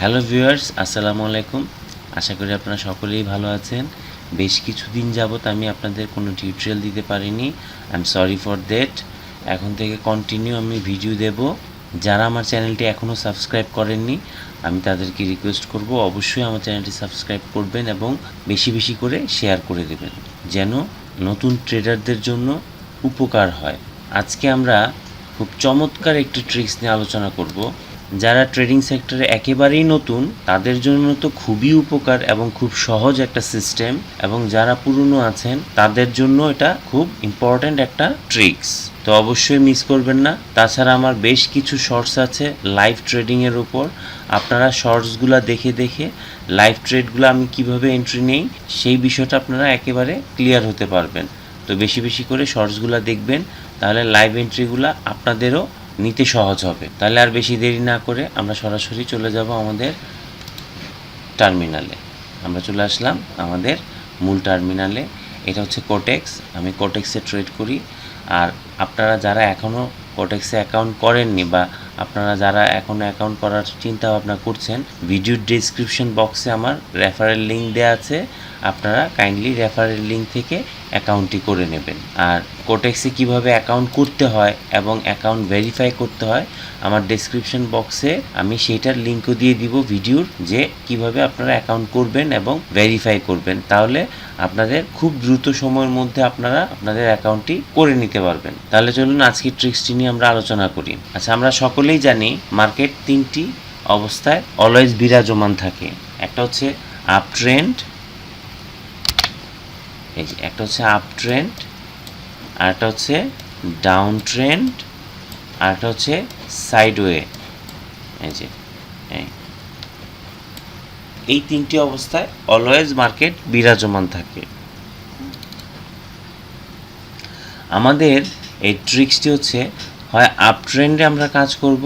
Hello viewers, আসসালামু আলাইকুম। আশা করি আপনারা সকলেই ভালো আছেন। বেশ কিছুদিন যাবত আমি আপনাদের কোনো টিউটোরিয়াল দিতে পারিনি। I am sorry for that. এখন থেকে কন্টিনিউ আমি ভিডিও দেব। যারা আমার চ্যানেলটি এখনও সাবস্ক্রাইব করেননি, আমি তাদেরকে রিকোয়েস্ট করব অবশ্যই আমার চ্যানেলটি সাবস্ক্রাইব করবেন এবং বেশি বেশি করে শেয়ার করে দেবেন, যেন নতুন ট্রেডারদের জন্য উপকার হয়। আজকে আমরা খুব চমৎকার একটি ট্রিক্স নিয়ে আলোচনা করব। যারা ট্রেডিং সেক্টরে একেবারেই নতুন তাদের জন্য তো খুবই উপকার এবং খুব সহজ একটা সিস্টেম, এবং যারা পুরনো আছেন তাদের জন্য এটা খুব ইম্পর্ট্যান্ট একটা ট্রিক্স। তো অবশ্যই মিস করবেন না। তাছাড়া আমার বেশ কিছু শর্টস আছে লাইভ ট্রেডিংয়ের উপর। আপনারা শর্টসগুলো দেখে দেখে লাইভ ট্রেডগুলো আমি কিভাবে এন্ট্রি নেই সেই বিষয়টা আপনারা একেবারে ক্লিয়ার হতে পারবেন। তো বেশি বেশি করে শর্টসগুলো দেখবেন, তাহলে লাইভ এন্ট্রিগুলো আপনাদেরও নিতে সহজ হবে। তাহলে আর বেশি দেরি না করে আমরা সরাসরি চলে যাব আমাদের টার্মিনালে। আমরা চলে আসলাম আমাদের মূল টার্মিনালে। এটা হচ্ছে কোটেক্স। আমি কোটেক্সে ট্রেড করি। আর আপনারা যারা এখনও কোটেক্সে অ্যাকাউন্ট করেননি বা আপনারা যারা এখনও অ্যাকাউন্ট করার চিন্তা ভাবনা করছেন, ভিডিওর ডেসক্রিপশন বক্সে আমার রেফারেল লিঙ্ক দেওয়া আছে। আপনারা কাইন্ডলি রেফারেল লিঙ্ক থেকে অ্যাকাউন্টটি করে নেবেন। আর কোটেক্সে কিভাবে অ্যাকাউন্ট করতে হয় এবং অ্যাকাউন্ট ভেরিফাই করতে হয়, আমার ডেসক্রিপশন বক্সে আমি সেইটার লিঙ্কও দিয়ে দিব ভিডিওর, যে কিভাবে আপনারা অ্যাকাউন্ট করবেন এবং ভেরিফাই করবেন। তাহলে আপনাদের খুব দ্রুত সময়ের মধ্যে আপনারা আপনাদের অ্যাকাউন্টটি করে নিতে পারবেন। তাহলে চলুন আজকের ট্রিক্সটি নিয়ে আমরা আলোচনা করি। আচ্ছা, আমরা সকলেই জানি মার্কেট তিনটি অবস্থায় অলওয়েজ বিরাজমান থাকে। একটা হচ্ছে আপ ট্রেন্ড, এই যে একটা হচ্ছে আপ ট্রেন্ড, আরেকটা হচ্ছে ডাউন ট্রেন্ড, আরেকটা হচ্ছে সাইডওয়ে। এই যে এই তিনটি অবস্থায় অলওয়েজ মার্কেট বিরাজমান থাকে। আমাদের এই ট্রিক্সটি হচ্ছে হয় আপ ট্রেন্ডে আমরা কাজ করব,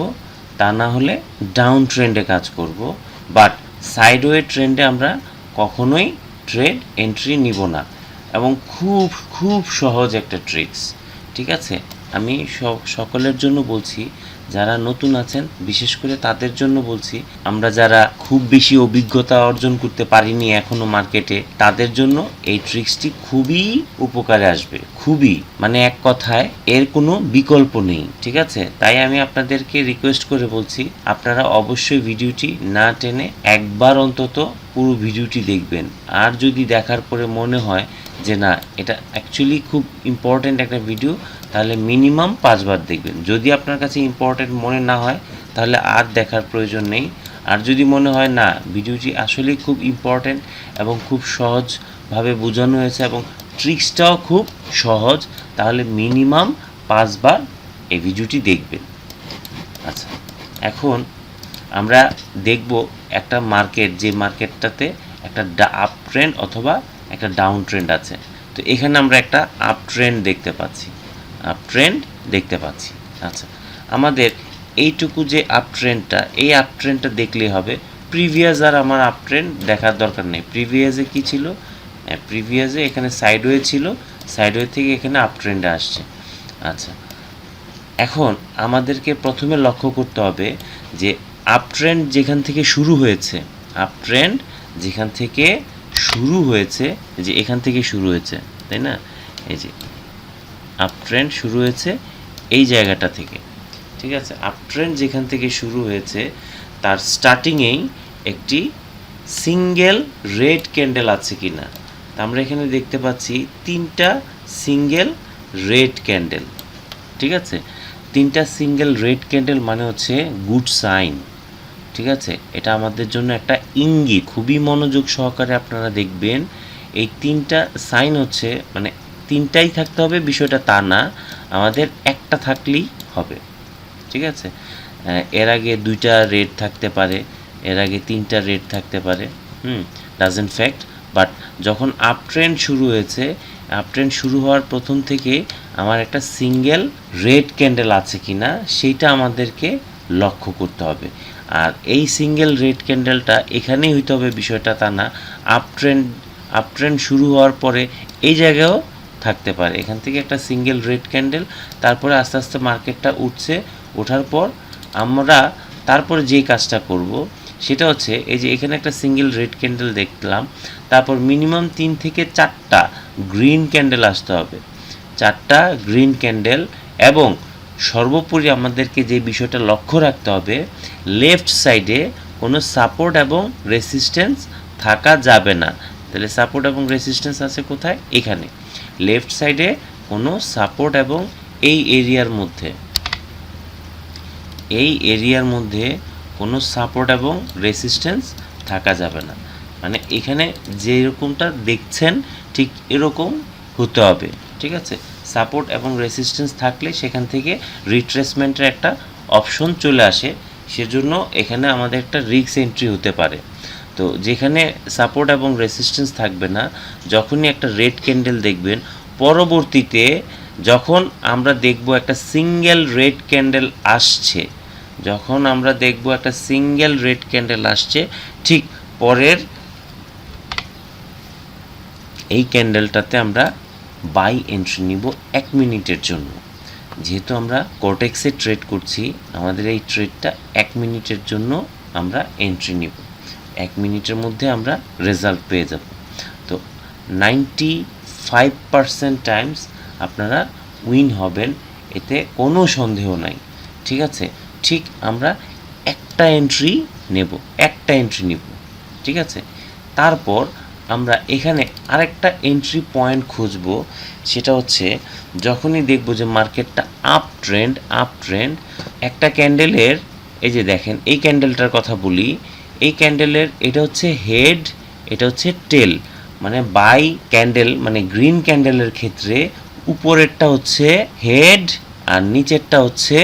তা না হলে ডাউন ট্রেন্ডে কাজ করব, বাট সাইডওয়ে ট্রেন্ডে আমরা কখনোই ট্রেড এন্ট্রি নিব না। এবং খুব খুব সহজ একটা ট্রিক্স, ঠিক আছে? আমি সকলের জন্য বলছি, যারা নতুন আছেন বিশেষ করে তাদের জন্য বলছি। আমরা যারা খুব বেশি অভিজ্ঞতা অর্জন করতে পারিনি এখনও মার্কেটে, তাদের জন্য এই ট্রিক্সটি খুবই উপকারে আসবে। খুবই, মানে এক কথায় এর কোনো বিকল্প নেই, ঠিক আছে? তাই আমি আপনাদেরকে রিকোয়েস্ট করে বলছি, আপনারা অবশ্যই ভিডিওটি না টেনে একবার অন্তত পুরো ভিডিওটি দেখবেন। আর যদি দেখার পরে মনে হয় যে না, এটা অ্যাকচুয়ালি খুব ইম্পর্ট্যান্ট একটা ভিডিও, তাহলে মিনিমাম 5 বার দেখবেন। যদি আপনার কাছে ইম্পর্ট্যান্ট মনে না হয় তাহলে আর দেখার প্রয়োজন নেই। আর যদি মনে হয় না ভিডিওটি আসলেই খুব ইম্পর্ট্যান্ট এবং খুব সহজভাবে বোঝানো হয়েছে এবং ট্রিক্সটাও খুব সহজ, তাহলে মিনিমাম 5 বার এই ভিডিওটি দেখবেন। আচ্ছা, এখন আমরা দেখব একটা মার্কেট, যে মার্কেটটাতে একটা আপ ট্রেন্ড অথবা একটা ডাউন ট্রেন্ড আছে। তো এখানে আমরা একটা আপ ট্রেন্ড দেখতে পাচ্ছি, আপ ট্রেন্ড দেখতে পাচ্ছি। আচ্ছা, আমাদের এইটুকু যে আপ ট্রেন্ডটা, এই আপ ট্রেন্ডটা দেখলেই হবে। প্রিভিয়াস আর আমার আপ ট্রেন্ড দেখার দরকার নেই। প্রিভিয়াসে কী ছিল? প্রিভিয়াসে এখানে সাইডওয়ে ছিল, সাইডওয়ে থেকে এখানে আপ ট্রেন্ডে আসছে। আচ্ছা, এখন আমাদেরকে প্রথমে লক্ষ্য করতে হবে যে আপ ট্রেন্ড যেখান থেকে শুরু হয়েছে, আপ ট্রেন্ড যেখান থেকে শুরু হয়েছে, যে এখান থেকে শুরু হয়েছে, তাই না? এই যে আপ ট্রেন্ড শুরু হয়েছে এই জায়গাটা থেকে, ঠিক আছে? আপ ট্রেন্ড যেখান থেকে শুরু হয়েছে তার স্টার্টিংয়েই একটি সিঙ্গেল রেড ক্যান্ডেল আছে কি না? আমরা এখানে দেখতে পাচ্ছি 3টা সিঙ্গেল রেড ক্যান্ডেল, ঠিক আছে? 3টা সিঙ্গেল রেড ক্যান্ডেল মানে হচ্ছে গুড সাইন, ঠিক আছে? এটা আমাদের জন্য একটা ইঙ্গিত। খুবই মনোযোগ সহকারে আপনারা দেখবেন। এই 3টা সাইন হচ্ছে, মানে 3টাই থাকতে হবে বিষয়টা তা না, আমাদের একটা থাকলেই হবে, ঠিক আছে? এর আগে 2টা রেড থাকতে পারে, এর আগে 3টা রেড থাকতে পারে, ডাজেন্ট ফ্যাক্ট। বাট যখন আপ ট্রেন্ড শুরু হয়েছে, আপ ট্রেন্ড শুরু হওয়ার প্রথম থেকে আমার একটা সিঙ্গেল রেড ক্যান্ডেল আছে কি না সেইটা আমাদেরকে লক্ষ্য করতে হবে। আর এই সিঙ্গেল রেড ক্যান্ডেলটা এখানেই হইতে হবে বিষয়টা তা না, আপ ট্রেন্ড শুরু হওয়ার পরে এই জায়গায়ও থাকতে পারে। এখান থেকে একটা সিঙ্গেল রেড ক্যান্ডেল, তারপরে আস্তে আস্তে মার্কেটটা উঠছে, ওঠার পর আমরা তারপরে যেই কাজটা করব সেটা হচ্ছে এই যে এখানে একটা সিঙ্গেল রেড ক্যান্ডেল দেখলাম, তারপর মিনিমাম 3 থেকে 4টা গ্রিন ক্যান্ডেল আসতে হবে, 4টা গ্রিন ক্যান্ডেল। এবং সর্বোপরি আমাদেরকে যে বিষয়টা লক্ষ্য রাখতে হবে, লেফট সাইডে কোনো সাপোর্ট এবং রেসিস্ট্যান্স থাকা যাবে না। তাহলে সাপোর্ট এবং রেসিস্ট্যান্স আছে কোথায়? এখানে লেফট সাইডে কোনো সাপোর্ট এবং এই এরিয়ার মধ্যে কোনো সাপোর্ট এবং রেসিস্ট্যান্স থাকা যাবে না। মানে এখানে যেরকমটা দেখছেন ঠিক এরকম হতে হবে, ঠিক আছে? সাপোর্ট এবং রেসিস্ট্যান্স থাকলে সেখান থেকে রিট্রেসমেন্টের একটা অপশন চলে আসে, সেজন্য এখানে আমাদের একটা রিস্ক এন্ট্রি হতে পারে। তো যেখানে সাপোর্ট এবং রেসিস্ট্যান্স থাকবে না, যখনই একটা রেড ক্যান্ডেল দেখবেন, পরবর্তীতে যখন আমরা দেখব একটা সিঙ্গেল রেড ক্যান্ডেল আসছে, যখন আমরা দেখব একটা সিঙ্গেল রেড ক্যান্ডেল আসছে, ঠিক পরের এই ক্যান্ডেলটাতে আমরা বাই এন্ট্রি নিব 1 মিনিটের জন্য। যেহেতু আমরা কোটেক্সে ট্রেড করছি, আমাদের এই ট্রেডটা 1 মিনিটের জন্য আমরা এন্ট্রি নিব। 1 মিনিটের মধ্যে আমরা রেজাল্ট পেয়ে যাব। তো 95% টাইমস আপনারা উইন হবেন, এতে কোনো সন্দেহ নাই, ঠিক আছে? ঠিক আমরা একটা এন্ট্রি নেব, ঠিক আছে? তারপর আমরা এখানে আরেকটা এন্ট্রি পয়েন্ট খুঁজব, সেটা হচ্ছে যখনই দেখব যে মার্কেটটা আপ ট্রেন্ড একটা ক্যান্ডেলের, এই যে দেখেন এই ক্যান্ডেলটার কথা বলি, এই ক্যান্ডেলের এটা হচ্ছে হেড, এটা হচ্ছে টেল। মানে বাই ক্যান্ডেল মানে গ্রিন ক্যান্ডেলের ক্ষেত্রে উপরেরটা হচ্ছে হেড আর নিচেরটা হচ্ছে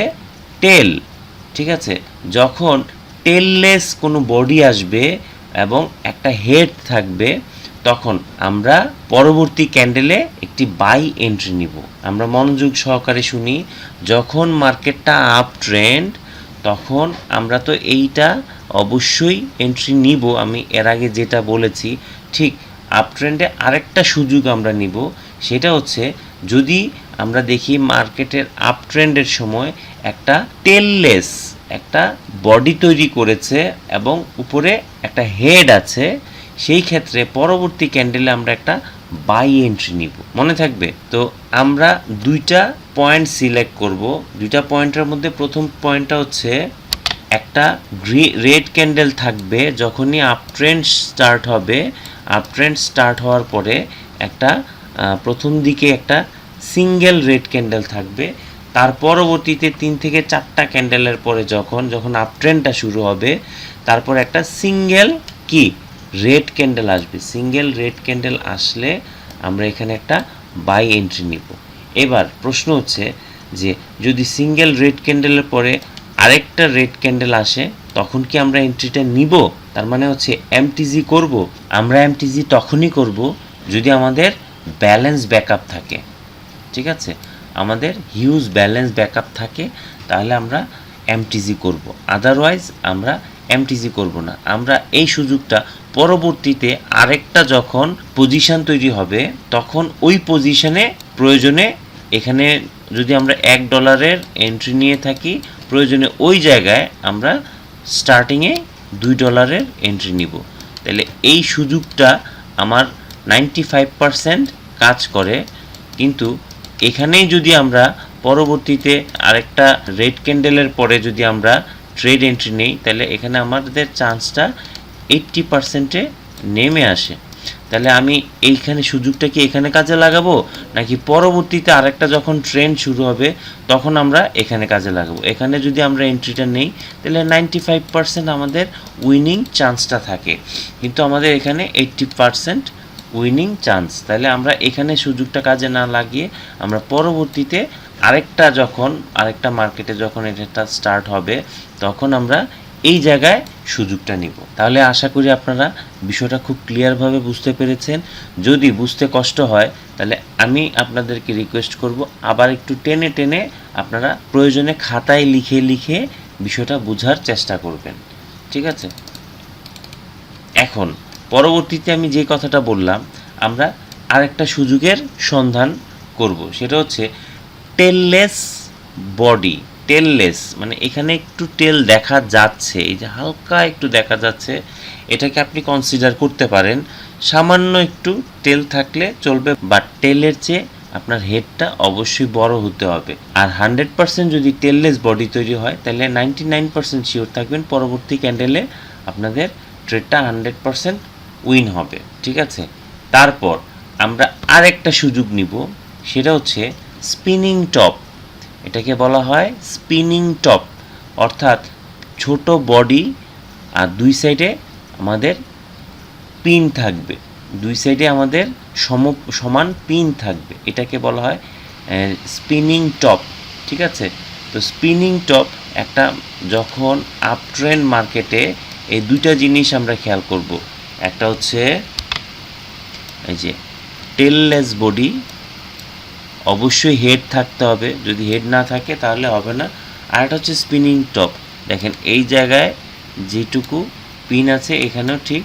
টেল, ঠিক আছে? যখন টেললেস কোনো বডি আসবে এবং একটা হেড থাকবে, তখন আমরা পরবর্তী ক্যান্ডেলে একটি বাই এন্ট্রি নিব। আমরা মনোযোগ সহকারে শুনি, যখন মার্কেটটা আপ ট্রেন্ড তখন আমরা তো এইটা অবশ্যই এন্ট্রি নিব। আমি এর আগে যেটা বলেছি, ঠিক আপ ট্রেন্ডে আরেকটা সুযোগ আমরা নিব, সেটা হচ্ছে যদি আমরা দেখি মার্কেটের আপ ট্রেন্ডের সময় একটা টেললেস একটা বডি তৈরি করেছে এবং উপরে একটা হেড আছে, সেই ক্ষেত্রে পরবর্তী ক্যান্ডেলে আমরা একটা বাই এন্ট্রি নিব। মনে থাকবে তো? আমরা দুইটা পয়েন্ট সিলেক্ট করব। দুইটা পয়েন্টের মধ্যে প্রথম পয়েন্টটা হচ্ছে একটা রেড ক্যান্ডেল থাকবে যখনই আপ ট্রেন্ড স্টার্ট হবে। আপ ট্রেন্ড স্টার্ট হওয়ার পরে একটা প্রথম দিকে একটা সিঙ্গেল রেড ক্যান্ডেল থাকবে। তার পরবর্তীতে 3 থেকে 4টা ক্যান্ডেলের পরে যখন আপ ট্রেন্ডটা শুরু হবে, তারপর একটা সিঙ্গেল কি রেড ক্যান্ডেল আসবে। সিঙ্গেল রেড ক্যান্ডেল আসলে আমরা এখানে একটা বাই এন্ট্রি নিব। এবার প্রশ্ন হচ্ছে যে যদি সিঙ্গেল রেড ক্যান্ডেলের পরে আরেকটা রেড ক্যান্ডেল আসে, তখন কি আমরা এন্ট্রিটা নিব? তার মানে হচ্ছে এমটিজি করব। আমরা এমটিজি তখনই করব যদি আমাদের ব্যালেন্স ব্যাকআপ থাকে, ঠিক আছে? আমাদের হিউজ ব্যালেন্স ব্যাকআপ থাকে, তাহলে আমরা এমটিজি করব। আদারওয়াইজ আমরা এমটিজি করব না। আমরা এই সুযোগটা পরবর্তীতে আরেকটা যখন পজিশন তৈরি হবে, তখন ওই পজিশনে প্রয়োজনে এখানে যদি আমরা $1 এন্ট্রি নিয়ে থাকি, প্রয়োজনে ওই জায়গায় আমরা স্টার্টিংয়ে $2 এন্ট্রি নিব। তাহলে এই সুযোগটা আমার 95% কাজ করে। কিন্তু এখানেই যদি আমরা পরবর্তীতে আরেকটা রেড ক্যান্ডেলের পরে যদি আমরা ট্রেড এন্ট্রি নেই, তাহলে এখানে আমাদের চান্সটা 80%-এ নেমে আসে। তাহলে আমি এইখানে সুযোগটা কি এখানে কাজে লাগাবো, নাকি পরবর্তীতে আরেকটা যখন ট্রেন্ড শুরু হবে তখন আমরা এখানে কাজে লাগাবো? এখানে যদি আমরা এন্ট্রিটা নেই, তাহলে 95% আমাদের উইনিং চান্সটা থাকে, কিন্তু আমাদের এখানে 80% উইনিং চান্স। তাহলে আমরা এখানে সুযোগটা কাজে না লাগিয়ে আমরা পরবর্তীতে আরেকটা মার্কেটে যখন এটা স্টার্ট হবে, তখন আমরা এই জায়গায় সুযোগটা নিব। তাহলে আশা করি আপনারা বিষয়টা খুব ক্লিয়ারভাবে বুঝতে পেরেছেন। যদি বুঝতে কষ্ট হয়, তাহলে আমি আপনাদেরকে রিকোয়েস্ট করব আবার একটু টেনে আপনারা প্রয়োজনে খাতায় লিখে বিষয়টা বোঝার চেষ্টা করবেন, ঠিক আছে? এখন পরবর্তীতে আমি যে কথাটা বললাম, আমরা আরেকটা সুযোগের সন্ধান করব, সেটা হচ্ছে টেললেস টেললেস, মানে এখানে একটু টেল দেখা যাচ্ছে, এই যে হালকা একটু দেখা যাচ্ছে, এটাকে আপনি কনসিডার করতে পারেন। সামান্য একটু টেল থাকলে চলবে, বাট টেলের চেয়ে আপনার হেডটা অবশ্যই বড় হতে হবে। আর 100% যদি টেললেস বডি তৈরি হয়, তাহলে 99% শিওর থাকবেন পরবর্তী ক্যান্ডেলে আপনাদের ট্রেডটা 100% উইন হবে। ঠিক আছে, তারপর আমরা আরেকটা সুযোগ নিব, সেটা হচ্ছে স্পিনিং টপ। এটাকে বলা হয় স্পিনিং টপ, অর্থাৎ ছোট বডি আর দুই সাইডে আমাদের পিন থাকবে, দুই সাইডে আমাদের সমান পিন থাকবে, এটাকে বলা হয় স্পিনিং টপ। ঠিক আছে, তো স্পিনিং টপ একটা যখন আপ ট্রেন্ড মার্কেটে এই দুইটা জিনিস আমরা খেয়াল করব, একটা হচ্ছে এই যে টেললেস বডি, অবশ্যই হেড থাকতে হবে, যদি হেড না থাকে তাহলে হবে না। আর একটা হচ্ছে স্পিনিং টপ, দেখেন এই জায়গায় যেটুকু পিন আছে এখানেও ঠিক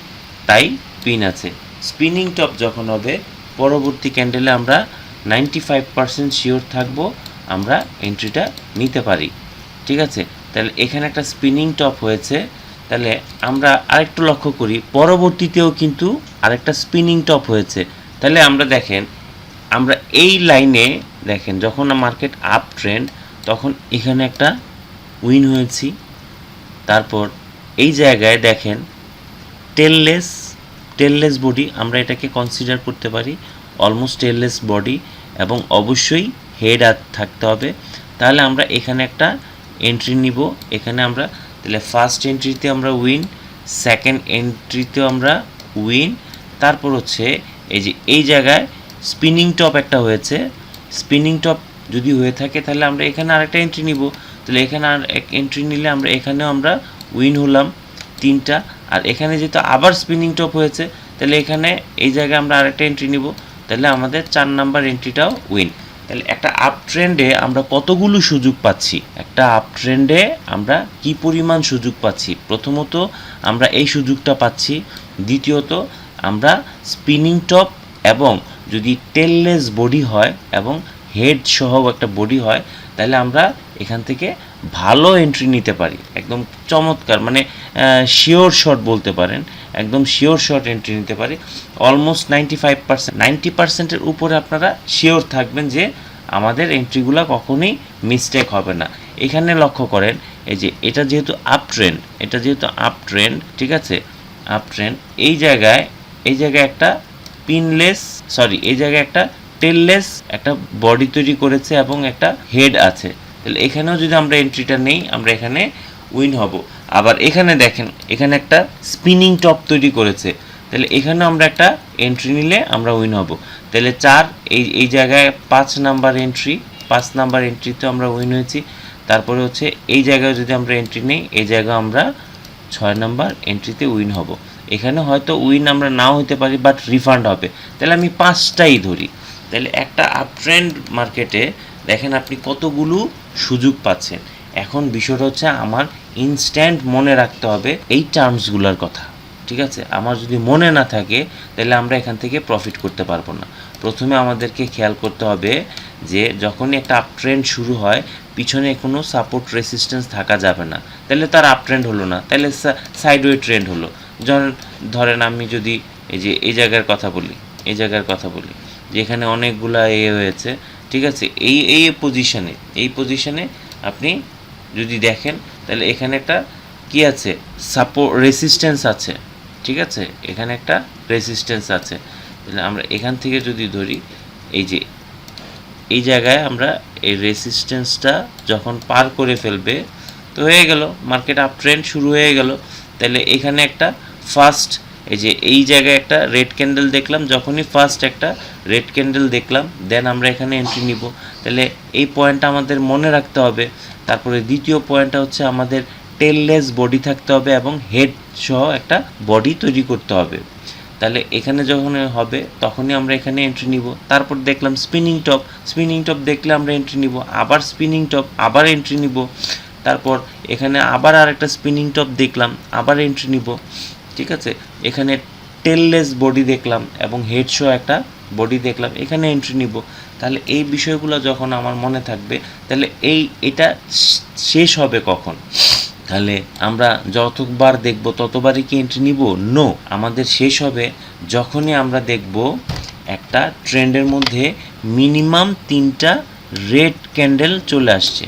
তাই পিন আছে। স্পিনিং টপ যখন হবে পরবর্তী ক্যান্ডেলে আমরা 95% শিওর থাকবো আমরা এন্ট্রিটা নিতে পারি। ঠিক আছে, তাহলে এখানে একটা স্পিনিং টপ হয়েছে, তাহলে আমরা আরেকটু লক্ষ্য করি পরবর্তীতেও কিন্তু আরেকটা স্পিনিং টপ হয়েছে। তাহলে আমরা দেখেন, আমরা এই লাইনে দেখেন যখন মার্কেট আপ ট্রেন্ড তখন এখানে একটা উইন হয়েছি, তারপর এই জায়গায় দেখেন টেললেস বডি, আমরা এটাকে কনসিডার করতে পারি অলমোস্ট টেললেস বডি, এবং অবশ্যই হেড আর থাকতে হবে। তাহলে আমরা এখানে একটা এন্ট্রি নিব, এখানে আমরা তাহলে ফার্স্ট এন্ট্রিতে আমরা উইন, সেকেন্ড এন্ট্রিতেও আমরা উইন, তারপর হচ্ছে এই যে এই জায়গায় স্পিনিং টপ একটা হয়েছে, স্পিনিং টপ যদি হয়ে থাকে তাহলে আমরা এখানে আরেকটা এন্ট্রি নিব, তাহলে এখানে আর এক এন্ট্রি নিলে আমরা এখানেও আমরা উইন হলাম তিনটা। আর এখানে যেহেতু আবার স্পিনিং টপ হয়েছে তাহলে এখানে এই জায়গায় আমরা আরেকটা এন্ট্রি নিব, তাহলে আমাদের 4 নাম্বার এন্ট্রিটাও উইন। তাহলে একটা আপ ট্রেন্ডে আমরা কতগুলো সুযোগ পাচ্ছি, একটা আপ ট্রেন্ডে আমরা কি পরিমাণ সুযোগ পাচ্ছি। প্রথমত আমরা এই সুযোগটা পাচ্ছি, দ্বিতীয়ত আমরা স্পিনিং টপ এবং যদি টেললেস বডি হয় এবং হেড সহ একটা বডি হয় তাহলে আমরা এখান থেকে ভালো এন্ট্রি নিতে পারি, একদম চমৎকার, মানে শিওর শট বলতে পারেন, একদম শিওর শট এন্ট্রি নিতে পারি। অলমোস্ট 95%, 90%-এর উপরে আপনারা শিওর থাকবেন যে আমাদের এন্ট্রিগুলো কখনোই মিস্টেক হবে না। এখানে লক্ষ্য করেন এই যে এটা যেহেতু আপ ট্রেন্ড, ঠিক আছে, আপ ট্রেন্ড, এই জায়গায় একটা এই জায়গায় একটা টেললেস একটা বডি তৈরি করেছে এবং একটা হেড আছে, তাহলে এখানেও যদি আমরা এন্ট্রিটা নেই আমরা এখানে উইন হব। আবার এখানে দেখেন এখানে একটা স্পিনিং টপ তৈরি করেছে, তাহলে এখানেও আমরা একটা এন্ট্রি নিলে আমরা উইন হব। তাহলে এই জায়গায় 5 নাম্বার এন্ট্রিতে আমরা উইন হয়েছি। তারপরে হচ্ছে এই জায়গায় যদি আমরা এন্ট্রি নেই, এই জায়গায় আমরা 6 নাম্বার এন্ট্রিতে উইন হব। এখানে হয়তো উইন আমরা নাও হতে পারি, বাট রিফান্ড হবে। তাহলে আমি 5টাই ধরি, তাহলে একটা আপ ট্রেন্ড মার্কেটে দেখেন আপনি কতগুলো সুযোগ পাচ্ছেন। এখন বিষয়টা হচ্ছে আমার ইনস্ট্যান্ট মনে রাখতে হবে এই টার্মসগুলোর কথা। ঠিক আছে, আমার যদি মনে না থাকে তাহলে আমরা এখান থেকে প্রফিট করতে পারবো না। প্রথমে আমাদেরকে খেয়াল করতে হবে যে যখনই একটা আপ ট্রেন্ড শুরু হয় পিছনে কোনো সাপোর্ট রেসিস্ট্যান্স থাকা যাবে না, তাহলে তার আপ ট্রেন্ড হলো না, তাহলে সাইডওয়ে ট্রেন্ড হলো। ধরেন আমি যদি এই জায়গার কথা বলি যে এখানে অনেকগুলা হয়েছে, ঠিক আছে, এই পজিশনে আপনি যদি দেখেন তাহলে এখানে একটা কি আছে, রেসিস্ট্যান্স আছে। ঠিক আছে, এখানে একটা রেসিস্ট্যান্স আছে, তাহলে আমরা এখান থেকে যদি ধরি এই জায়গায় আমরা এই রেসিস্ট্যান্সটা যখন পার করে ফেলবে তো হয়ে গেল, মার্কেট আপ ট্রেন্ড শুরু হয়ে গেল। তাহলে এখানে একটা ফার্স্ট এই জায়গায় একটা রেড ক্যান্ডেল দেখলাম, যখনই ফার্স্ট একটা রেড ক্যান্ডেল দেখলাম দেন আমরা এখানে এন্ট্রি নিব। তাহলে এই পয়েন্টটা আমাদের মনে রাখতে হবে। তারপরে দ্বিতীয় পয়েন্টটা হচ্ছে আমাদের টেললেস বডি থাকতে হবে এবং হেড সহ একটা বডি তৈরি করতে হবে। তাহলে এখানে যখন হবে তখনই আমরা এখানে এন্ট্রি নিব। তারপর দেখলাম স্পিনিং টপ দেখলে আমরা এন্ট্রি নিব, আবার স্পিনিং টপ আবার এন্ট্রি নিব। তারপর এখানে আবার আরেকটা স্পিনিং টপ দেখলাম, আবার এন্ট্রি নিব। ঠিক আছে, এখানে টেললেস বডি দেখলাম এবং হেড সহ একটা বডি দেখলাম, এখানে এন্ট্রি নিব। তাহলে এই বিষয়গুলো যখন আমার মনে থাকবে, তাহলে এটা শেষ হবে কখন? তাহলে আমরা যতবার দেখব ততবারই কি এন্ট্রি নিব? নো, আমাদের শেষ হবে যখনই আমরা দেখব একটা ট্রেন্ডের মধ্যে মিনিমাম 3টা রেড ক্যান্ডেল চলে আসছে।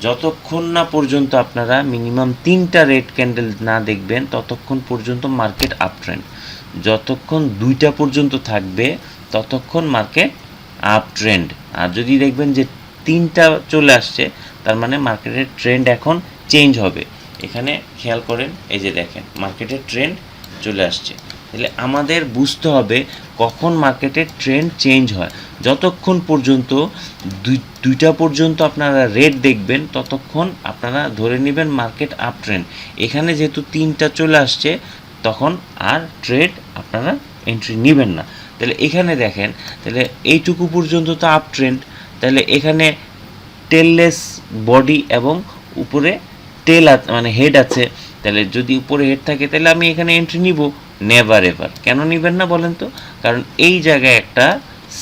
যতক্ষণ না পর্যন্ত আপনারা মিনিমাম 3টা রেড ক্যান্ডেল না দেখবেন ততক্ষণ পর্যন্ত মার্কেট আপ ট্রেন্ড। যতক্ষণ 2টা পর্যন্ত থাকবে ততক্ষণ মার্কেট আপ ট্রেন্ড। আর যদি দেখবেন যে 3টা চলে আসছে, তার মানে মার্কেটের ট্রেন্ড এখন চেঞ্জ হবে। এখানে খেয়াল করেন, এই যে দেখেন মার্কেটের ট্রেন্ড চলে আসছে। তাহলে আমাদের বুঝতে হবে কখন মার্কেটের ট্রেন্ড চেঞ্জ হয়। যতক্ষণ পর্যন্ত 2টা পর্যন্ত আপনারা রেড দেখবেন ততক্ষণ আপনারা ধরে নেবেন মার্কেট আপ ট্রেন্ড। এখানে যেহেতু 3টা চলে আসছে তখন আর ট্রেড আপনারা এন্ট্রি নেবেন না। তাহলে এখানে দেখেন, তাহলে এইটুকু পর্যন্ত তো আপ ট্রেন্ড, তাহলে এখানে টেললেস বডি এবং উপরে টেল আছে, মানে হেড আছে। তাহলে যদি উপরে হেড থাকে তাহলে আমি এখানে এন্ট্রি নিব? Never ever. কেন নেবেন না বলেন তো? কারণ এই জায়গায় একটা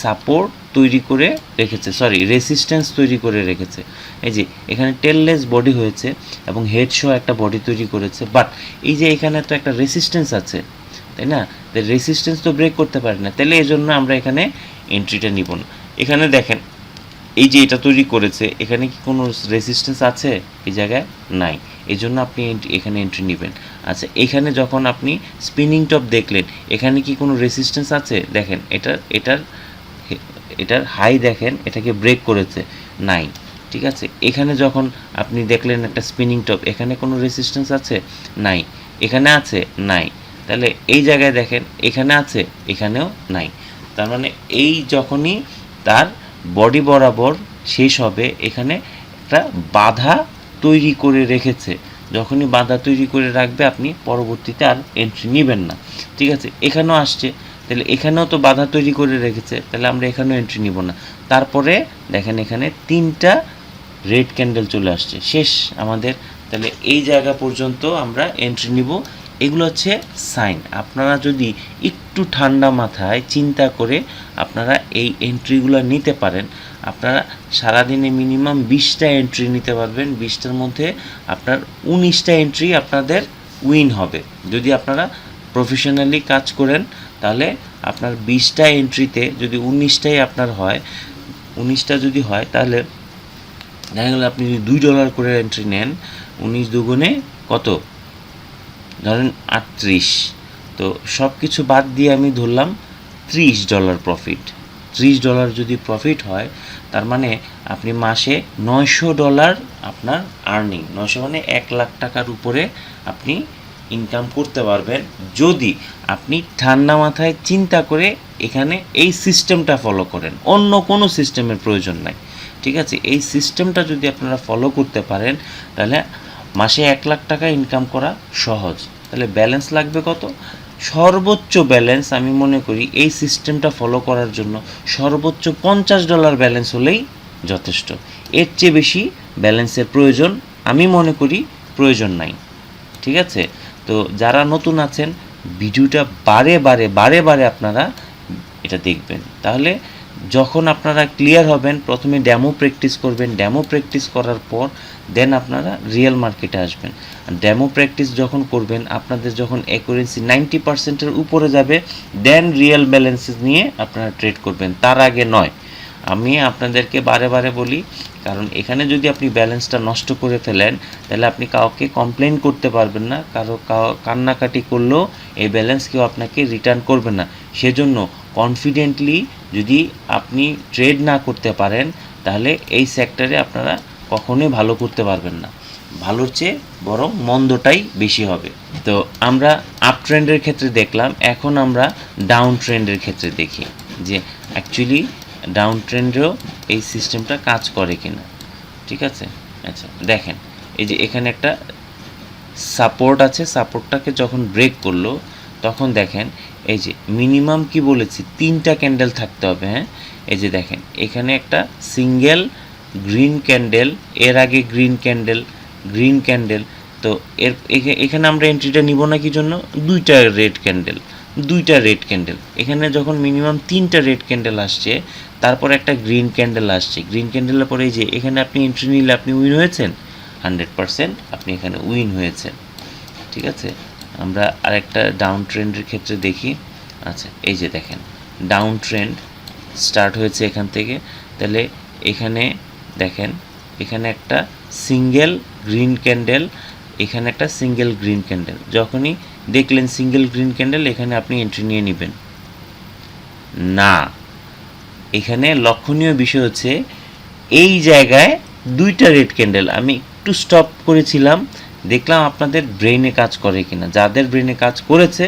সাপোর্ট তৈরি করে রেখেছে, সরি রেসিস্ট্যান্স তৈরি করে রেখেছে। এই যে এখানে টেললেস বডি হয়েছে এবং হেড সহ একটা বডি তৈরি করেছে, বাট এই যে এখানে তো একটা রেসিস্ট্যান্স আছে, তাই না? রেসিস্ট্যান্স তো ব্রেক করতে পারে না, তাহলে এই জন্য আমরা এখানে এন্ট্রিটা নিব না। এখানে দেখেন এই যে এটা তৈরি করেছে, এখানে কি কোনো রেসিস্ট্যান্স আছে? এই জায়গায় নাই, এই জন্য আপনি এখানে এন্ট্রি নেবেন। আচ্ছা, এখানে যখন আপনি স্পিনিং টপ দেখলেন, এখানে কি কোনো রেসিস্ট্যান্স আছে? দেখেন এটার হাই দেখেন, এটাকে ব্রেক করেছে, নাই। ঠিক আছে, এখানে যখন আপনি দেখলেন একটা স্পিনিং টপ, এখানে কোনো রেসিস্ট্যান্স আছে? নাই। এখানে আছে? নাই। তাহলে এই জায়গায় দেখেন, এখানে আছে, এখানেও নাই। তার মানে এই যখনই তার বডি বরাবর শেষ হবে, এখানে একটা বাধা তৈরি করে রেখেছে। যখনই বাধা তৈরি করে রাখবে আপনি পরবর্তীতে আর এন্ট্রি নেবেন না। ঠিক আছে, এখানেও আসছে, তাহলে এখানেও তো বাধা তৈরি করে রেখেছে, তাহলে আমরা এখানেও এন্ট্রি নিব না। তারপরে দেখেন এখানে 3টা রেড ক্যান্ডেল চলে আসছে, শেষ আমাদের। তাহলে এই জায়গা পর্যন্ত আমরা এন্ট্রি নিব। এগুলো হচ্ছে সাইন। আপনারা যদি একটু ঠান্ডা মাথায় চিন্তা করে আপনারা এই এন্ট্রিগুলো নিতে পারেন, আপনারা সারাদিনে মিনিমাম 20টা এন্ট্রি নিতে পারবেন। 20টার মধ্যে আপনার 19টা এন্ট্রি আপনাদের উইন হবে। যদি আপনারা প্রফেশনালি কাজ করেন তাহলে আপনার 20টা এন্ট্রিতে যদি 19টাই আপনার হয়, 19টা যদি হয় তাহলে দেখা গেল আপনি যদি $2 করে এন্ট্রি নেন, 19 দুগুণে কত? ধরেন 38। তো সব কিছু বাদ দিয়ে আমি ধরলাম $30 প্রফিট। $30 যদি প্রফিট হয়, তার মানে আপনি মাসে $900 আপনার আর্নিং। 900 মানে 1 লাখ টাকার উপরে আপনি ইনকাম করতে পারবেন, যদি আপনি ঠান্ডা মাথায় চিন্তা করে এখানে এই সিস্টেমটা ফলো করেন। অন্য কোনো সিস্টেমের প্রয়োজন নাই। ঠিক আছে, এই সিস্টেমটা যদি আপনারা ফলো করতে পারেন তাহলে মাসে 1 লাখ টাকা ইনকাম করা সহজ। তাহলে ব্যালেন্স লাগবে কত? সর্বোচ্চ ব্যালেন্স আমি মনে করি এই সিস্টেমটা ফলো করার জন্য সর্বোচ্চ $50 ব্যালেন্স হলেই যথেষ্ট। এর চেয়ে বেশি ব্যালেন্সের প্রয়োজন আমি মনে করি প্রয়োজন নাই। ঠিক আছে, তো যারা নতুন আছেন ভিডিওটা বারে বারে আপনারা এটা দেখবেন। তাহলে যখন আপনারা ক্লিয়ার হবেন, প্রথমে ডেমো প্র্যাকটিস করবেন, ডেমো প্র্যাকটিস করার পর দেন আপনারা রিয়েল মার্কেটে আসবেন। ডেমো প্র্যাকটিস যখন করবেন, আপনাদের যখন অ্যাকুরেন্সি 90%-এর উপরে যাবে, দেন রিয়েল ব্যালেন্স নিয়ে আপনারা ট্রেড করবেন, তার আগে নয়। আমি আপনাদেরকে বারে বলি, কারণ এখানে যদি আপনি ব্যালেন্সটা নষ্ট করে ফেলেন তাহলে আপনি কাউকে কমপ্লেন করতে পারবেন না, কান্নাকাটি করলেও এই ব্যালেন্স কেউ আপনাকে রিটার্ন করবে না। সেজন্য কনফিডেন্টলি যদি আপনি ট্রেড না করতে পারেন তাহলে এই সেক্টরে আপনারা কখনোই ভালো করতে পারবেন না। ভালোর চেয়ে বরং মন্দটাই বেশি হবে। তো আমরা আপ ট্রেন্ডের ক্ষেত্রে দেখলাম, এখন আমরা ডাউন ট্রেন্ডের ক্ষেত্রে দেখি যে অ্যাকচুয়ালি ডাউন ট্রেন্ডেও এই সিস্টেমটা কাজ করে কিনা। ঠিক আছে, আচ্ছা দেখেন এই যে এখানে একটা সাপোর্ট আছে, সাপোর্টটাকে যখন ব্রেক করলো তখন দেখেন এই যে মিনিমাম কি বলেছি 3টা ক্যান্ডেল থাকতে হবে। হ্যাঁ, এই যে দেখেন এখানে একটা সিঙ্গেল গ্রিন ক্যান্ডেল, এর আগে গ্রিন ক্যান্ডেল। তো এখানে আমরা এন্ট্রিটা নিব না কি জন্য? 2টা রেড ক্যান্ডেল। দুইটা রেড ক্যান্ডেল, এখানে যখন মিনিমাম 3টা রেড ক্যান্ডেল আসছে, তারপর একটা গ্রিন ক্যান্ডেল আসছে, গ্রিন ক্যান্ডেলের পরে এই যে এখানে আপনি এন্ট্রি নিলে আপনি উইন হয়েছেন, 100% আপনি এখানে উইন হয়েছেন। ঠিক আছে, আমরা আরেকটা ডাউন ট্রেন্ডের ক্ষেত্রে দেখি। আচ্ছা, এই যে দেখেন ডাউন ট্রেন্ড স্টার্ট হয়েছে এখান থেকে, তাহলে এখানে দেখেন এখানে একটা সিঙ্গেল গ্রিন ক্যান্ডেল, এখানে একটা সিঙ্গেল গ্রিন ক্যান্ডেল, যখনই দেখলেন সিঙ্গেল গ্রিন ক্যান্ডেল এখানে আপনি এন্ট্রি নিয়ে নেবেন না। এখানে লক্ষণীয় বিষয় হচ্ছে এই জায়গায় দুইটা রেড ক্যান্ডেল, আমি একটু স্টপ করেছিলাম, দেখলাম আপনাদের ব্রেনে কাজ করে কিনা। যাদের ব্রেনে কাজ করেছে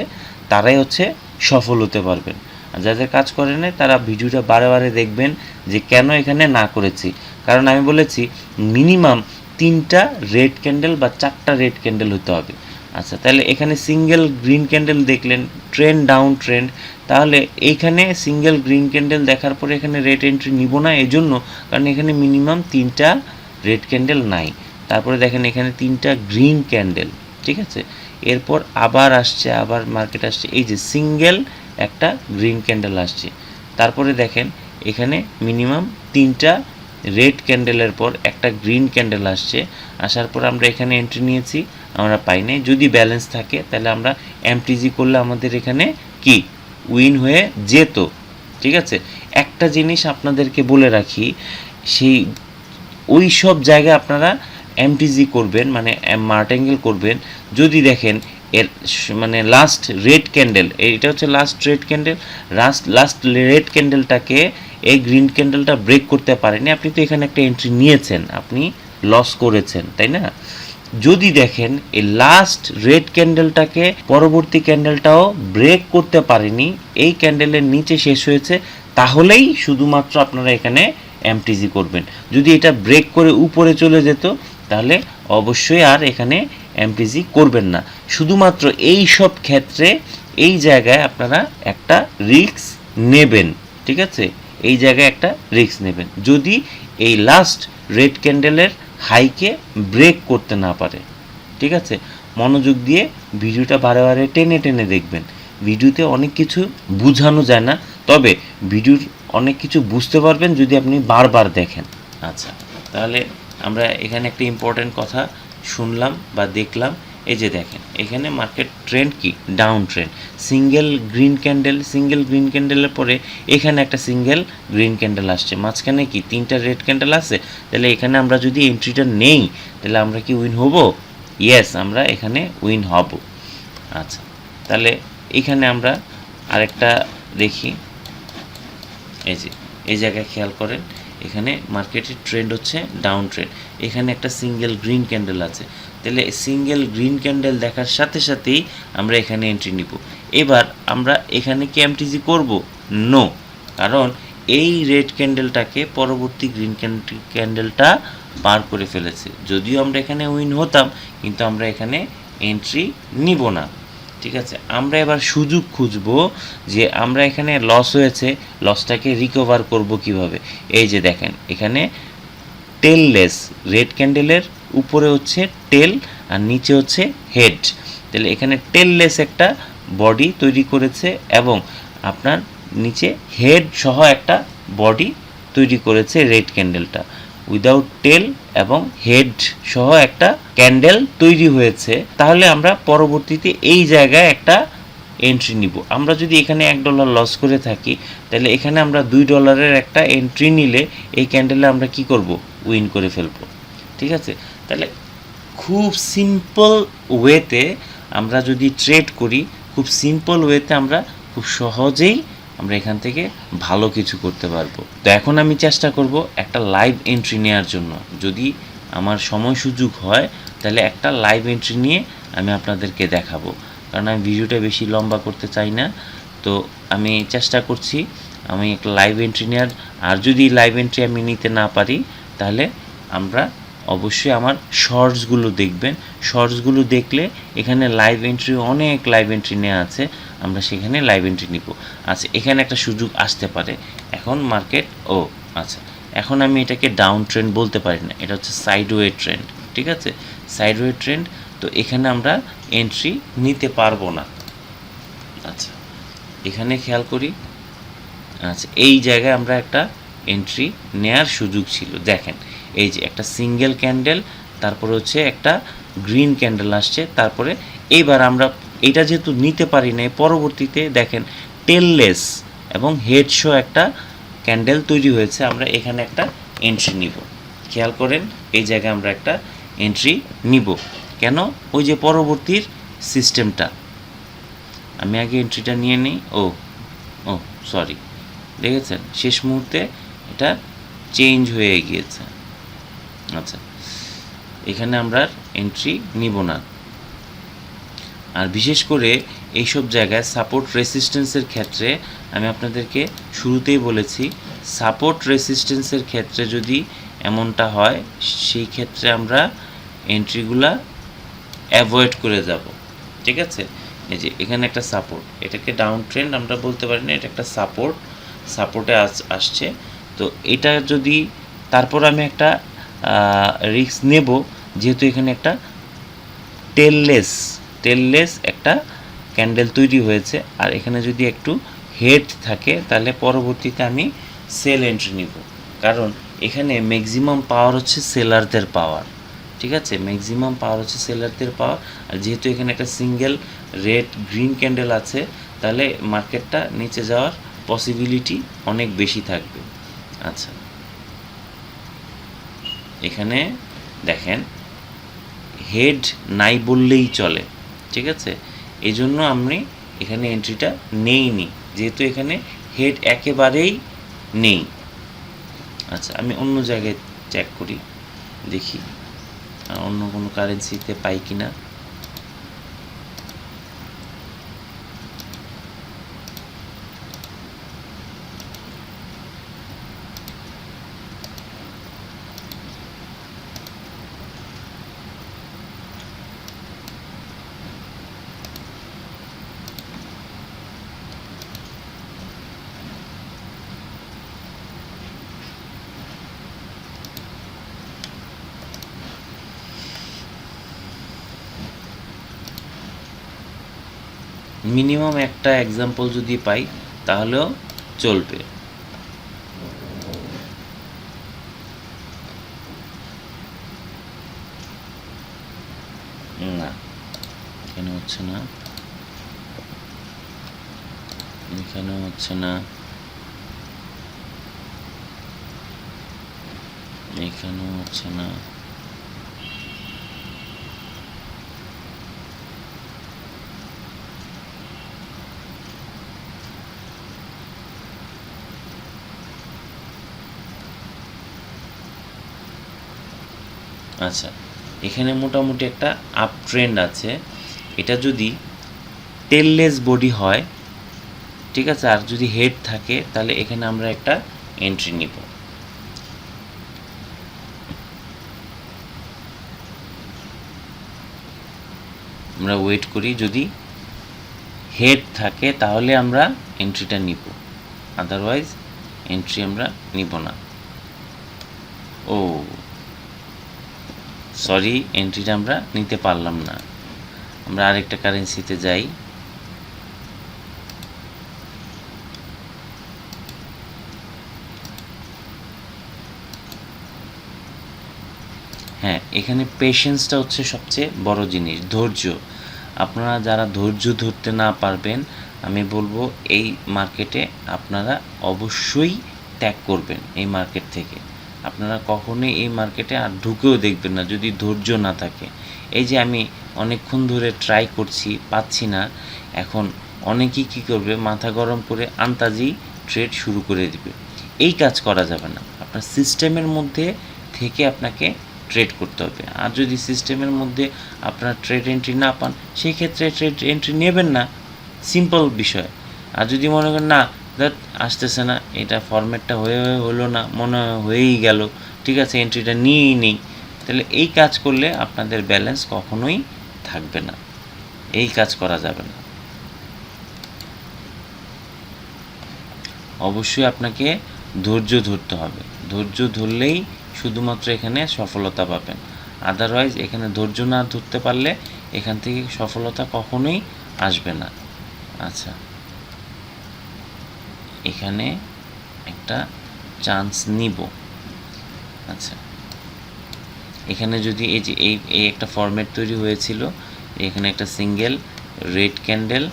তারাই হচ্ছে সফল হতে পারবেন, আর যাদের কাজ করে না তারা ভিডিওটা বারে বারে দেখবেন যে কেন এখানে না করেছি। কারণ আমি বলেছি মিনিমাম 3টা রেড ক্যান্ডেল বা 4টা রেড ক্যান্ডেল হতে হবে। আচ্ছা, তাহলে এখানে সিঙ্গেল গ্রিন ক্যান্ডেল দেখলেন, ট্রেন্ড ডাউন ট্রেন্ড, তাহলে এইখানে সিঙ্গেল গ্রিন ক্যান্ডেল দেখার পরে এখানে রেড এন্ট্রি নিব না, এজন্য কারণ এখানে মিনিমাম 3টা রেড ক্যান্ডেল নাই। তারপরে দেখেন এখানে 3টা গ্রিন ক্যান্ডেল, ঠিক আছে, এরপর আবার আসছে, আবার মার্কেট আসছে, এই যে সিঙ্গেল একটা গ্রিন ক্যান্ডেল আসছে, তারপরে দেখেন এখানে মিনিমাম 3টা রেড ক্যান্ডেলের পর একটা গ্রিন ক্যান্ডেল আসছে, আসার পর আমরা এখানে এন্ট্রি নিয়েছি, আমরা পাই নাই। যদি ব্যালেন্স থাকে তাহলে আমরা এমটিজি করলে আমাদের এখানে কি উইন হয়ে যেত। ঠিক আছে, একটা জিনিস আপনাদেরকে বলে রাখি, সেই ওই সব জায়গায় আপনারা এমটিজি করবেন, মানে মার্টেঙ্গেল করবেন যদি দেখেন এর মানে লাস্ট রেড ক্যান্ডেল, এটা হচ্ছে last red candle, last red ক্যান্ডেলটাকে এই গ্রিন ক্যান্ডেলটা ব্রেক করতে পারেনি, আপনি তো এখানে একটা এন্ট্রি নিয়েছেন, আপনি লস করেছেন, তাই না? যদি দেখেন এই লাস্ট রেড ক্যান্ডেলটাকে পরবর্তী ক্যান্ডেলটাও ব্রেক করতে পারেনি, এই ক্যান্ডেলের নিচে শেষ হয়েছে, তাহলেই শুধুমাত্র আপনারা এখানে এমটিজি করবেন। যদি এটা ব্রেক করে উপরে চলে যেত তাহলে অবশ্যই আর এখানে এমটিজি করবেন না। শুধুমাত্র এই সব ক্ষেত্রে এই জায়গায় আপনারা একটা রিস্ক নেবেন। ঠিক আছে, এই জায়গায় একটা রিস্ক নেবেন যদি এই লাস্ট রেড ক্যান্ডেলের হাইকে ব্রেক করতে না পারে। ঠিক আছে, মনোযোগ দিয়ে ভিডিওটা বারে বারে টেনে টেনে দেখবেন। ভিডিওতে অনেক কিছু বোঝানো যায় না, তবে ভিডিওর অনেক কিছু বুঝতে পারবেন যদি আপনি বারবার দেখেন। আচ্ছা, তাহলে আমরা এখানে একটা ইম্পর্ট্যান্ট কথা শুনলাম বা দেখলাম। এই যে দেখেন এখানে মার্কেট ট্রেন্ড কি ডাউন ট্রেন্ড, সিঙ্গেল গ্রিন ক্যান্ডেলের পরে এখানে একটা সিঙ্গেল গ্রিন ক্যান্ডেল আসছে, মাঝখানে কি 3টা রেড ক্যান্ডেল আছে, তাহলে এখানে আমরা যদি এন্ট্রিটা নেই তাহলে আমরা কি উইন হব? ইয়েস, আমরা এখানে উইন হব। আচ্ছা, তাহলে এখানে আমরা আরেকটা দেখি, এই যে এই জায়গায় খেয়াল করেন এখানে মার্কেটের ট্রেন্ড হচ্ছে ডাউন ট্রেন্ড, এখানে একটা সিঙ্গেল গ্রিন ক্যান্ডেল আছে, তাহলে সিঙ্গেল গ্রিন ক্যান্ডেল দেখার সাথে সাথেই আমরা এখানে এন্ট্রি নিব। এবার আমরা এখানে কি এমটিজি করব? নো, কারণ এই রেড ক্যান্ডেলটাকে পরবর্তী গ্রিন ক্যান্ডেলটা পার করে ফেলেছে। যদিও আমরা এখানে উইন হতাম, কিন্তু আমরা এখানে এন্ট্রি নিব না। ঠিক আছে, আমরা এবার সুযোগ খুঁজব যে আমরা এখানে লস হয়েছে, লসটাকে রিকভার করব কিভাবে। এই যে দেখেন এখানে টেললেস রেড ক্যান্ডেলের উপরে হচ্ছে টেল আর নিচে হচ্ছে হেড, তাহলে এখানে টেললেস একটা বডি তৈরি করেছে এবং আপনার নিচে হেড সহ একটা বডি তৈরি করেছে রেড ক্যান্ডেলটা, উইদাউট টেল এবং হেড সহ একটা ক্যান্ডেল তৈরি হয়েছে। তাহলে আমরা পরবর্তীতে এই জায়গায় একটা এন্ট্রি নিব। আমরা যদি এখানে $1 লস করে থাকি তাহলে এখানে আমরা $2 একটা এন্ট্রি নিলে এই ক্যান্ডেলে আমরা কি করব? উইন করে ফেলব। ঠিক আছে, তাহলে খুব সিম্পল ওয়েতে আমরা যদি ট্রেড করি, খুব সিম্পল ওয়েতে আমরা খুব সহজেই আমরা এখান থেকে ভালো কিছু করতে পারবো। তো এখন আমি চেষ্টা করব একটা লাইভ এন্ট্রি নেওয়ার জন্য, যদি আমার সময় সুযোগ হয় তাহলে একটা লাইভ এন্ট্রি নিয়ে আমি আপনাদেরকে দেখাবো, কারণ আমি ভিডিওটা বেশি লম্বা করতে চাই না। তো আমি চেষ্টা করছি আমি একটা লাইভ এন্ট্রি নেওয়ার, আর যদি লাইভ এন্ট্রি আমি নিতে না পারি তাহলে আমরা অবশ্যই আমার শর্টসগুলো দেখবেন। শর্টসগুলো দেখলে এখানে লাইভ এন্ট্রি, অনেক লাইভ এন্ট্রি নেওয়া আছে, আমরা সেখানে লাইভ এন্ট্রি নিব। আচ্ছা, এখানে একটা সুযোগ আসতে পারে, এখন মার্কেট আচ্ছা, এখন আমি এটাকে ডাউন ট্রেন্ড বলতে পারি না, এটা হচ্ছে সাইডওয়ে ট্রেন্ড। ঠিক আছে, সাইডওয়ে ট্রেন্ড, তো এখানে আমরা এন্ট্রি নিতে পারবো না। আচ্ছা, এখানে খেয়াল করি, আচ্ছা এই জায়গায় আমরা একটা এন্ট্রি নেয়ার সুযোগ ছিল। দেখেন এই যে একটা সিঙ্গেল ক্যান্ডেল, তারপরে হচ্ছে একটা গ্রিন ক্যান্ডেল আসছে, তারপরে এইবার আমরা এটা যেহেতু নিতে পারি না, পরবর্তীতে দেখেন টেললেস এবং হেড শো একটা ক্যান্ডেল তৈরি হয়েছে, আমরা এখানে একটা এন্ট্রি নিব। খেয়াল করেন এই জায়গায় আমরা একটা এন্ট্রি নিব কেন, ওই যে পরবর্তীর সিস্টেমটা। আমি আগে এন্ট্রিটা নিয়ে নিই। ও সরি, দেখেছেন শেষ মুহূর্তে এটা চেঞ্জ হয়ে গিয়েছে। আচ্ছা এখানে আমরা এন্ট্রি নিব না। আর বিশেষ করে এইসব জায়গায় সাপোর্ট রেসিস্ট্যান্সের ক্ষেত্রে আমি আপনাদেরকে শুরুতেই বলেছি, সাপোর্ট রেসিস্ট্যান্সের ক্ষেত্রে যদি এমনটা হয়, সেই ক্ষেত্রে আমরা এন্ট্রিগুলা অ্যাভয়েড করে যাব। ঠিক আছে, এই যে এখানে একটা সাপোর্ট, এটাকে ডাউন ট্রেন্ড আমরা বলতে পারি না, এটা একটা সাপোর্টে আসছে। তো এটা যদি, তারপর আমি একটা রিস্ক নেব, যেহেতু এখানে একটা টেললেস একটা ক্যান্ডেল তৈরি হয়েছে, আর এখানে যদি একটু হেড থাকে তাহলে পরবর্তীতে আমি সেল এন্ট্রি নিব, কারণ এখানে ম্যাক্সিমাম পাওয়ার হচ্ছে সেলারদের পাওয়ার। ঠিক আছে, ম্যাক্সিমাম পাওয়ার হচ্ছে সেলারদের পাওয়ার, আর যেহেতু এখানে একটা সিঙ্গেল রেড গ্রিন ক্যান্ডেল আছে, তাহলে মার্কেটটা নিচে যাওয়ার পসিবিলিটি অনেক বেশি থাকবে। আচ্ছা এখানে দেখেন হেড নাই বললেই চলে। ঠিক আছে, এই জন্য আমি এখানে এন্ট্রিটা নেইনি, যেহেতু এখানে হেড একেবারেই নেই। আচ্ছা আমি অন্য জায়গায় চেক করি, দেখি অন্য কোনো কারেন্সিতে পাই কিনা। মিনিমাম একটা এক্সাম্পল যদি পাই তাহলেও চলবে। না এখানে হচ্ছে না, এখানেও হচ্ছে না, এখানেও হচ্ছে না। আচ্ছা এখানে মোটামুটি একটা আপ ট্রেন্ড আছে, এটা যদি টেললেস বডি হয়, ঠিক আছে, আর যদি হেড থাকে তাহলে এখানে আমরা একটা এন্ট্রি নিব। আমরা ওয়েট করি, যদি হেড থাকে তাহলে আমরা এন্ট্রিটা নিব, আদারওয়াইজ এন্ট্রি আমরা নিব না। ও সরি, এন্ট্রিটা আমরা নিতে পারলাম না। আমরা আরেকটা কারেন্সিতে যাই। হ্যাঁ এখানে পেশেন্সটা হচ্ছে সবচেয়ে বড় জিনিস, ধৈর্য। আপনারা যারা ধৈর্য ধরতে না পারবেন, আমি বলবো এই মার্কেটে আপনারা অবশ্যই ত্যাগ করবেন এই মার্কেট থেকে। আপনারা কখনোই এই মার্কেটে আর ঢুকেও দেখবেন না যদি ধৈর্য না থাকে। এই যে আমি অনেকক্ষণ ধরে ট্রাই করছি, পাচ্ছি না, এখন অনেকেই কী করবে, মাথা গরম করে আন্তাজি ট্রেড শুরু করে দিবে। এই কাজ করা যাবে না, আপনার সিস্টেমের মধ্যে থেকে আপনাকে ট্রেড করতে হবে। আর যদি সিস্টেমের মধ্যে আপনার ট্রেড এন্ট্রি না পান, সেই ক্ষেত্রে ট্রেড এন্ট্রি নেবেন না, সিম্পল বিষয়। আর যদি মনে করেন না দ্যাট আসতেছে না, এটা ফরম্যাটটা হলো না, মনে হয়েই গেল, ঠিক আছে এন্ট্রিটা নিয়েই নেই, তাহলে এই কাজ করলে আপনাদের ব্যালেন্স কখনোই থাকবে না, এই কাজ করা যাবে না। অবশ্যই আপনাকে ধৈর্য ধরতে হবে, ধৈর্য ধরলেই শুধুমাত্র এখানে সফলতা পাবেন, আদারওয়াইজ এখানে ধৈর্য না ধরতে পারলে এখান থেকে সফলতা কখনোই আসবে না। আচ্ছা এখানে একটা চান্স নিব। আচ্ছা, এখানে যদি এই যে এই একটা ফরম্যাট তৈরি হয়েছিল, এখানে একটা সিঙ্গেল রেড ক্যান্ডেল,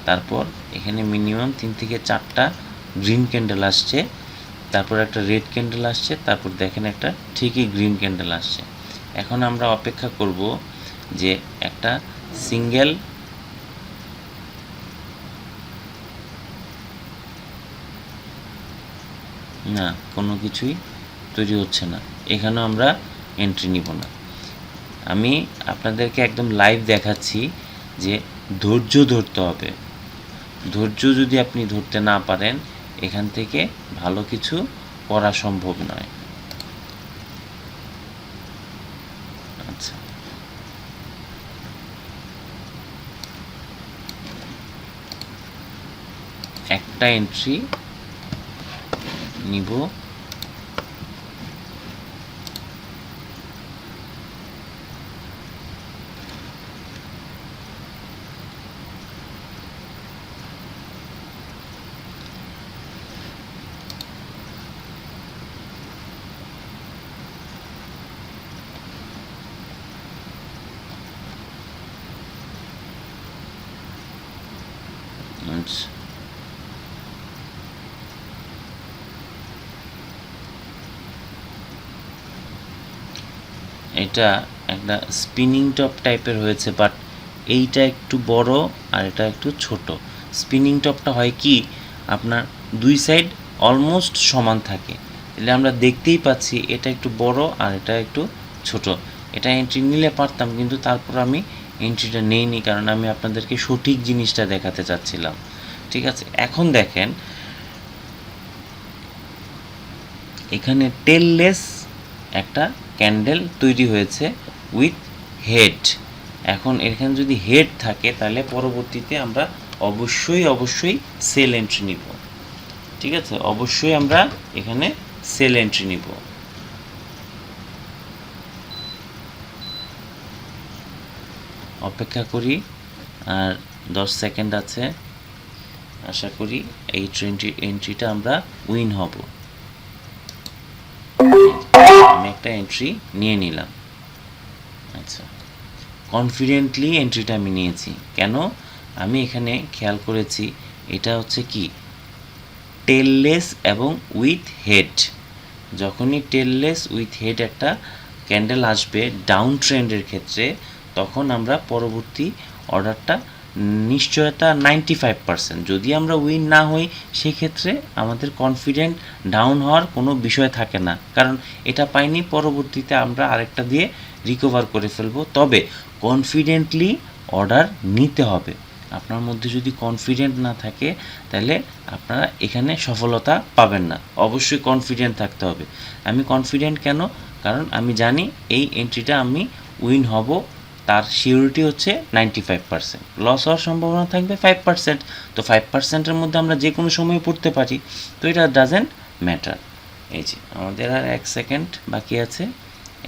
তারপর এখানে মিনিমাম 3 থেকে 4টা গ্রিন ক্যান্ডেল আসছে, তারপর একটা রেড ক্যান্ডেল আসছে, তারপর দেখেন একটা ঠিকই গ্রিন ক্যান্ডেল আসছে। এখন আমরা অপেক্ষা করব যে একটা সিঙ্গেল না, কোনো কিছুই তৈরি হচ্ছে না, এখানেও আমরা এন্ট্রি নিব না। আমি আপনাদেরকে একদম লাইভ দেখাচ্ছি যে ধৈর্য ধরতে হবে। ধৈর্য যদি আপনি ধরতে না পারেন, এখান থেকে ভালো কিছু করা সম্ভব নয়। আচ্ছা, একটা এন্ট্রি নিব, এটা একটা স্পিনিং টপ টাইপের হয়েছে, বাট এইটা একটু বড় আর এটা একটু ছোট। স্পিনিং টপটা হয় কি, আপনার দুই সাইড অলমোস্ট সমান থাকে, এলে আমরা দেখতেই পাচ্ছি এটা একটু বড় আর এটা একটু ছোট। এটা এন্ট্রি নিলে পারতাম, কিন্তু তারপর আমি এন্ট্রিটা নেইনি, কারণ আমি আপনাদেরকে সঠিক জিনিসটা দেখাতে চাচ্ছিলাম। ঠিক আছে, এখন দেখেন এখানে টেললেস একটা ক্যান্ডেল তৈরি হয়েছে উইথ হেড। এখন এখানে যদি হেড থাকে তাহলে পরবর্তীতে আমরা অবশ্যই সেল এন্ট্রি নিব। ঠিক আছে, অবশ্যই আমরা এখানে সেল এন্ট্রি নিব। অপেক্ষা করি, আর 10 সেকেন্ড আছে। আশা করি এই এন্ট্রিটা আমরা উইন হব। আমি একটা এন্ট্রি নিয়ে নিলাম। আচ্ছা, কনফিডেন্টলি এন্ট্রিটা আমি নিয়েছি। কেন? আমি এখানে খেয়াল করেছি এটা হচ্ছে কি টেললেস এবং উইথ হেড। যখনই টেললেস উইথ হেড একটা ক্যান্ডেল আসবে ডাউন ট্রেন্ডের ক্ষেত্রে, তখন আমরা পরবর্তী অর্ডারটা নিশ্চয়তা 95%। যদি আমরা উইন না হই, সেক্ষেত্রে আমাদের কনফিডেন্ট ডাউন হওয়ার কোনো বিষয় থাকে না, কারণ এটা পাইনি, পরবর্তীতে আমরা আরেকটা দিয়ে রিকভার করে ফেলবো। তবে কনফিডেন্টলি অর্ডার নিতে হবে। আপনার মধ্যে যদি কনফিডেন্ট না থাকে, তাহলে আপনারা এখানে সফলতা পাবেন না। অবশ্যই কনফিডেন্ট থাকতে হবে। আমি কনফিডেন্ট কেন? কারণ আমি জানি এই এন্ট্রিটা আমি উইন হব, তার সিউরিটি হচ্ছে 95%। লস হওয়ার সম্ভাবনা থাকবে 5%। তো 5%-এর মধ্যে আমরা যে কোনো সময় পড়তে পারি, তো এটা ডাজেন্ট ম্যাটার। এই যে আমাদের আর 1 সেকেন্ড বাকি আছে।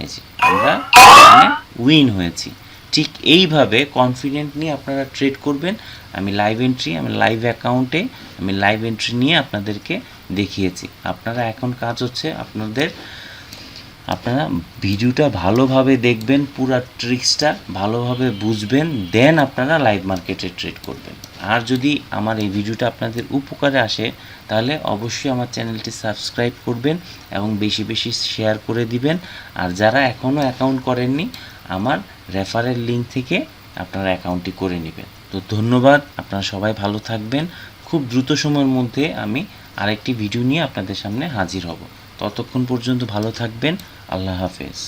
এই যে আমরা এখানে উইন হয়েছি। ঠিক এইভাবে কনফিডেন্ট নিয়ে আপনারা ট্রেড করবেন। আমি লাইভ অ্যাকাউন্টে আমি লাইভ এন্ট্রি নিয়ে আপনাদেরকে দেখিয়েছি। আপনারা এখন কাজ হচ্ছে আপনারা ভিডিওটা ভালোভাবে দেখবেন, পুরা ট্রিক্সটা ভালোভাবে বুঝবেন, দেন আপনারা লাইভ মার্কেটে ট্রেড করবেন। আর যদি আমার এই ভিডিওটা আপনাদের উপকারে আসে, তাহলে অবশ্যই আমার চ্যানেলটি সাবস্ক্রাইব করবেন এবং বেশি শেয়ার করে দিবেন। আর যারা এখনও অ্যাকাউন্ট করেননি, আমার রেফারেল লিঙ্ক থেকে আপনারা অ্যাকাউন্টটি করে নেবেন। তো ধন্যবাদ, আপনারা সবাই ভালো থাকবেন। খুব দ্রুত সময়ের মধ্যে আমি আরেকটি ভিডিও নিয়ে আপনাদের সামনে হাজির হব। ততক্ষণ পর্যন্ত ভালো থাকবেন। আল্লাহ হাফেজ।